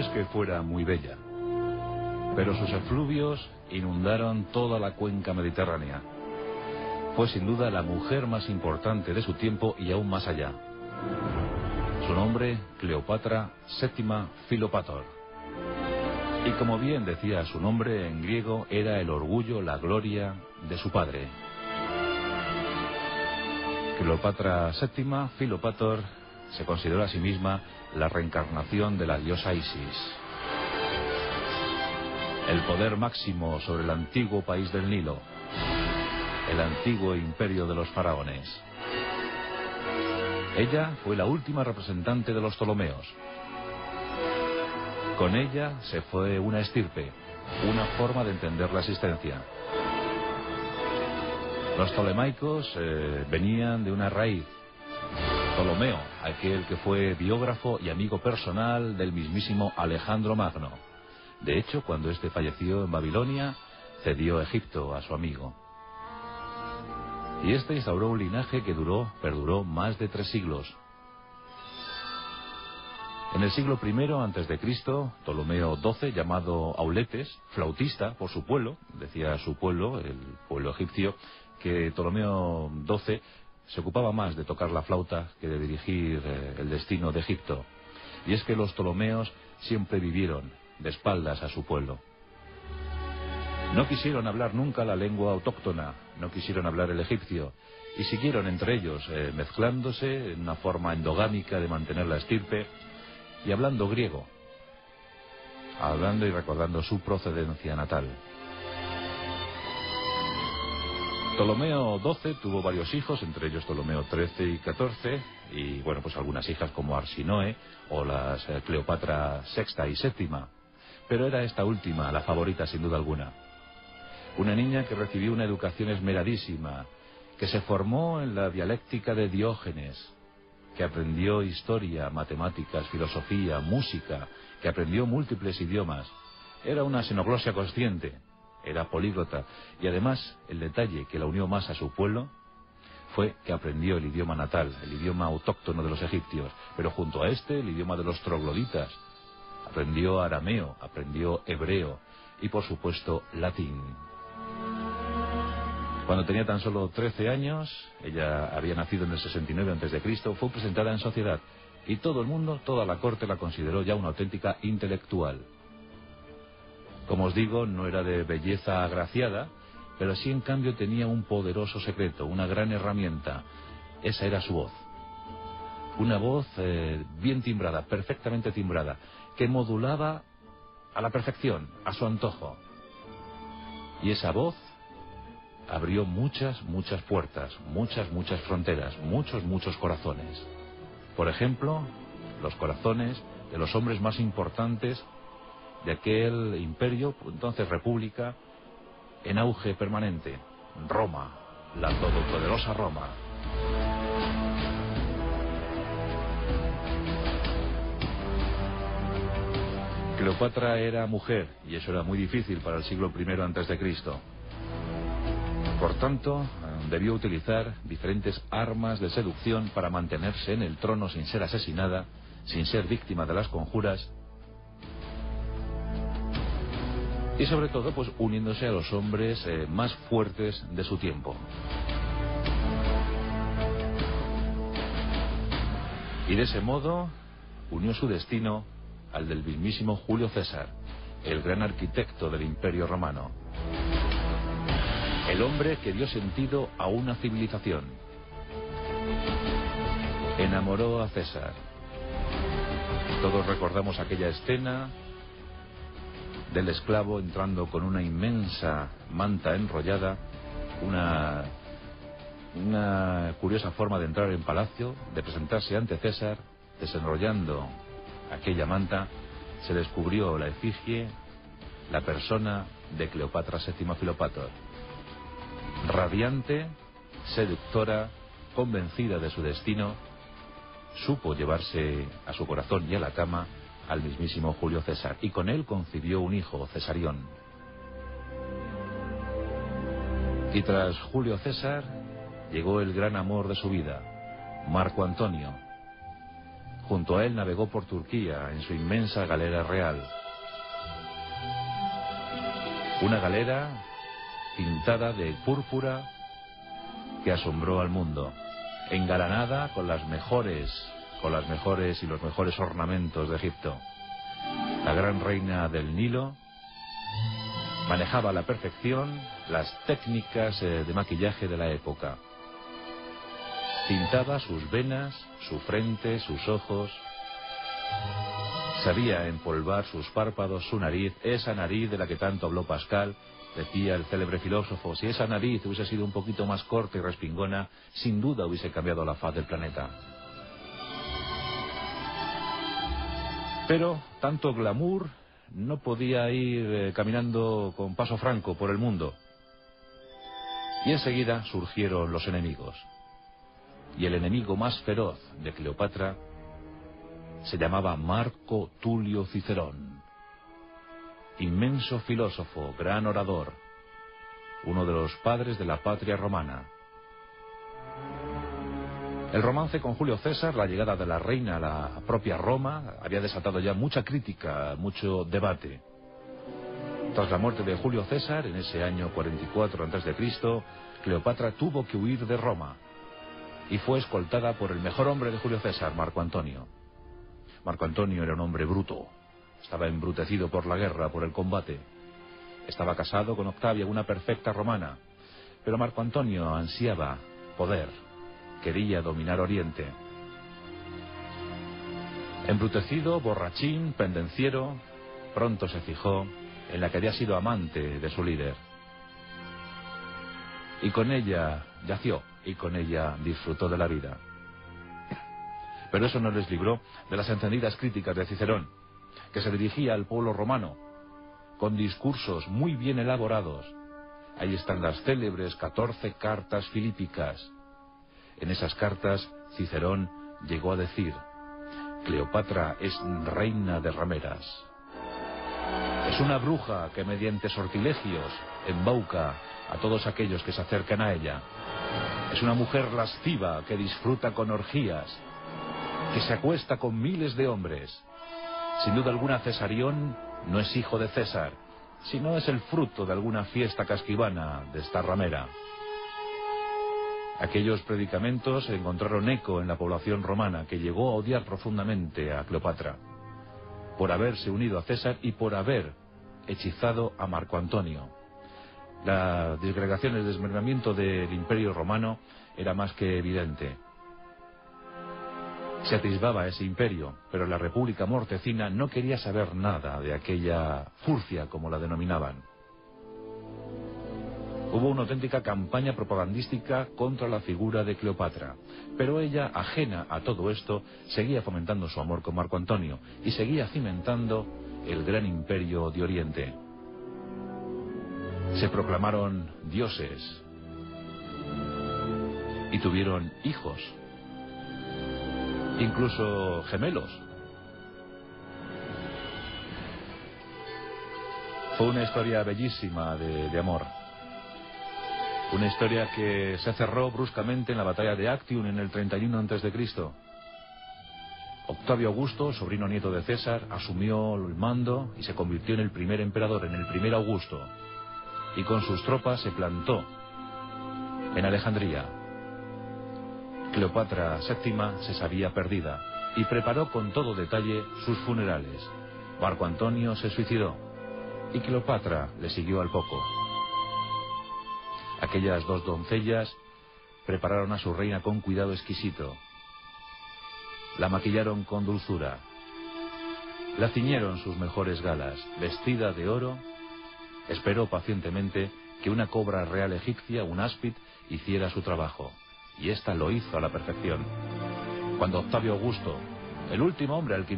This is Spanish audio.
es que fuera muy bella, pero sus efluvios inundaron toda la cuenca mediterránea. Fue sin duda la mujer más importante de su tiempo y aún más allá. Su nombre, Cleopatra VII Filopator. Y como bien decía su nombre, en griego era el orgullo, la gloria de su padre. Cleopatra VII Filopator se consideró a sí misma la reencarnación de la diosa Isis. El poder máximo sobre el antiguo país del Nilo, el antiguo imperio de los faraones. Ella fue la última representante de los Ptolomeos. Con ella se fue una estirpe, una forma de entender la existencia. Los ptolemaicos venían de una raíz. Ptolomeo, aquel que fue biógrafo y amigo personal del mismísimo Alejandro Magno. De hecho, cuando éste falleció en Babilonia, cedió Egipto a su amigo. Y este instauró un linaje que perduró más de 3 siglos. En el siglo I a.C., Ptolomeo XII, llamado Auletes, flautista por su pueblo, decía su pueblo, el pueblo egipcio, que Ptolomeo XII se ocupaba más de tocar la flauta que de dirigir el destino de Egipto. Y es que los ptolomeos siempre vivieron de espaldas a su pueblo. No quisieron hablar nunca la lengua autóctona, no quisieron hablar el egipcio, y siguieron entre ellos mezclándose en una forma endogámica de mantener la estirpe y hablando griego, hablando y recordando su procedencia natal. Ptolomeo XII tuvo varios hijos, entre ellos Ptolomeo XIII y XIV, y bueno, pues algunas hijas como Arsinoe o las Cleopatra VI y VII, pero era esta última la favorita sin duda alguna. Una niña que recibió una educación esmeradísima, que se formó en la dialéctica de Diógenes, que aprendió historia, matemáticas, filosofía, música, que aprendió múltiples idiomas. Era una xenoglosia consciente, era políglota, y además el detalle que la unió más a su pueblo fue que aprendió el idioma natal, el idioma autóctono de los egipcios, pero junto a este el idioma de los trogloditas. Aprendió arameo, aprendió hebreo y por supuesto latín. Cuando tenía tan solo 13 años, ella había nacido en el 69 a.C., fue presentada en sociedad y todo el mundo, toda la corte la consideró ya una auténtica intelectual. Como os digo, no era de belleza agraciada, pero sí en cambio tenía un poderoso secreto, una gran herramienta. Esa era su voz. Una voz bien timbrada, perfectamente timbrada, que modulaba a la perfección, a su antojo. Y esa voz abrió muchas puertas, muchas fronteras, muchos corazones. Por ejemplo, los corazones de los hombres más importantes de aquel imperio, entonces república, en auge permanente, Roma, la todopoderosa Roma. Cleopatra era mujer, y eso era muy difícil para el siglo I a.C. Por tanto, debió utilizar diferentes armas de seducción para mantenerse en el trono sin ser asesinada, sin ser víctima de las conjuras, y sobre todo, pues uniéndose a los hombres más fuertes de su tiempo. Y de ese modo unió su destino al del mismísimo Julio César, el gran arquitecto del Imperio Romano. El hombre que dio sentido a una civilización. Enamoró a César. Todos recordamos aquella escena del esclavo entrando con una inmensa manta enrollada, una curiosa forma de entrar en palacio, de presentarse ante César, desenrollando aquella manta, se descubrió la efigie, la persona de Cleopatra VII Filopator. Radiante, seductora, convencida de su destino, supo llevarse a su corazón y a la cama al mismísimo Julio César, y con él concibió un hijo, Cesarión. Y tras Julio César llegó el gran amor de su vida, Marco Antonio, Junto a él navegó por Turquía en su inmensa galera real. Una galera pintada de púrpura que asombró al mundo, engalanada con las mejores y los mejores ornamentos de Egipto. La gran reina del Nilo manejaba a la perfección las técnicas de maquillaje de la época. Pintaba sus venas, su frente, sus ojos. Sabía empolvar sus párpados, su nariz, esa nariz de la que tanto habló Pascal. Decía el célebre filósofo, si esa nariz hubiese sido un poquito más corta y respingona, sin duda hubiese cambiado la faz del planeta. Pero tanto glamour no podía ir caminando con paso franco por el mundo. Y enseguida surgieron los enemigos. Y el enemigo más feroz de Cleopatra se llamaba Marco Tulio Cicerón. Inmenso filósofo, gran orador, uno de los padres de la patria romana. El romance con Julio César, la llegada de la reina a la propia Roma, había desatado ya mucha crítica, mucho debate. Tras la muerte de Julio César, en ese año 44 a.C., Cleopatra tuvo que huir de Roma y fue escoltada por el mejor hombre de Julio César, Marco Antonio. Marco Antonio era un hombre bruto, estaba embrutecido por la guerra, por el combate. Estaba casado con Octavia, una perfecta romana, pero Marco Antonio ansiaba poder, quería dominar Oriente. Embrutecido, borrachín, pendenciero, pronto se fijó en la que había sido amante de su líder. Y con ella yació, y con ella disfrutó de la vida. Pero eso no les libró de las encendidas críticas de Cicerón, que se dirigía al pueblo romano, con discursos muy bien elaborados. Ahí están las célebres 14 cartas filípicas. En esas cartas, Cicerón llegó a decir: Cleopatra es reina de rameras. Es una bruja que mediante sortilegios embauca a todos aquellos que se acercan a ella. Es una mujer lasciva que disfruta con orgías, que se acuesta con miles de hombres. Sin duda alguna, Cesarión no es hijo de César, sino es el fruto de alguna fiesta casquivana de esta ramera. Aquellos predicamentos encontraron eco en la población romana, que llegó a odiar profundamente a Cleopatra por haberse unido a César y por haber hechizado a Marco Antonio. La disgregación, el desmembramiento del Imperio Romano era más que evidente. Se atisbaba ese imperio, pero la República Mortecina no quería saber nada de aquella furcia, como la denominaban. Hubo una auténtica campaña propagandística contra la figura de Cleopatra, pero ella, ajena a todo esto, seguía fomentando su amor con Marco Antonio y seguía cimentando el gran imperio de Oriente. Se proclamaron dioses y tuvieron hijos, incluso gemelos. Fue una historia bellísima de amor. Una historia que se cerró bruscamente en la batalla de Actium en el 31 a.C. Octavio Augusto, sobrino nieto de César, asumió el mando y se convirtió en el primer emperador, en el primer Augusto. Y con sus tropas se plantó en Alejandría. Cleopatra VII se sabía perdida y preparó con todo detalle sus funerales. Marco Antonio se suicidó y Cleopatra le siguió al poco. Aquellas dos doncellas prepararon a su reina con cuidado exquisito. La maquillaron con dulzura. La ciñeron sus mejores galas. Vestida de oro, esperó pacientemente que una cobra real egipcia, un áspid, hiciera su trabajo. Y ésta lo hizo a la perfección. Cuando Octavio Augusto, el último hombre al que